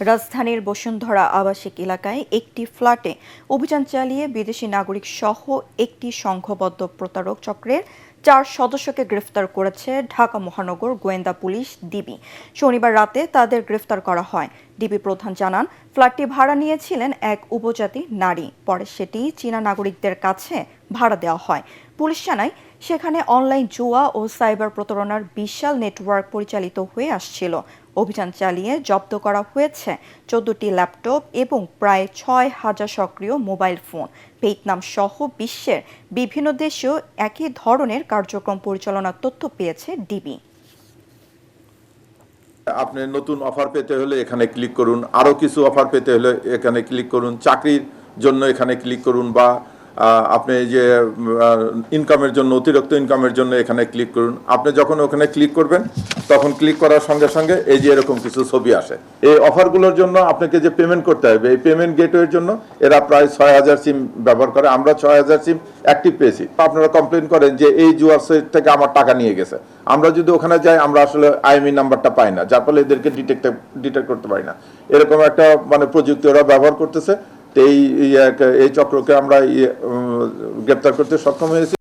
রাজধানীর বসুন্ধরা আবাসিক এলাকায় একটি ফ্ল্যাটে অভিযান চালিয়ে বিদেশি নাগরিক সহ একটি সংঘবদ্ধ প্রতারক চক্রের 4 সদস্যকে গ্রেফতার করেছে ঢাকা মহানগর গোয়েন্দা পুলিশ ডিবি। শনিবার রাতে তাদের গ্রেফতার করা হয়। ডিবি প্রধান জানান, ফ্ল্যাটটি ভাড়া নিয়েছিলেন এক উপজাতি নারী, পরে সেটি চীনা নাগরিকদের কাছে ভাড়া দেওয়া হয়। পুলিশ জানায়, সেখানে অনলাইন জুয়া ও সাইবার প্রতারণার বিশাল নেটওয়ার্ক পরিচালিত হয়ে আসছিল। অভিযান চালিয়ে জব্দ করা হয়েছে 14টি ল্যাপটপ এবং প্রায় 6,000 সক্রিয় মোবাইল ফোন। ভিয়েতনাম সহ বিশ্বের বিভিন্ন দেশেও একই ধরনের কার্যক্রম পরিচালনার তথ্য পেয়েছে ডিবি। আপনি নতুন অফার পেতে হলে এখানে ক্লিক করুন, আরও কিছু অফার পেতে হলে এখানে ক্লিক করুন, চাকরির জন্য এখানে ক্লিক করুন, বা আপনি যে ইনকামের জন্য, অতিরিক্ত ইনকামের জন্য এখানে ক্লিক করুন। আপনি যখন ওখানে ক্লিক করবেন তখন ক্লিক করার সঙ্গে সঙ্গে এই যে এরকম কিছু ছবি আসে। এই অফারগুলোর জন্য আপনাকে যে পেমেন্ট করতে হবে, এই পেমেন্ট গেটওয়ের জন্য এরা প্রায় 6,000 সিম ব্যবহার করে। আমরা 6,000 সিম অ্যাক্টিভ পেয়েছি। আপনারা কমপ্লেন করেন যে এই জুয়ার সাইট থেকে আমার টাকা নিয়ে গেছে। আমরা যদি ওখানে যাই, আমরা আসলে আইএমই নাম্বারটা পাই না, যার ফলে এদেরকে ডিটেক্ট করতে পারি না। এরকম একটা প্রযুক্তি ওরা ব্যবহার করতেছে। এই চক্রকে আমরা গ্রেপ্তার করতে সক্ষম হয়েছি।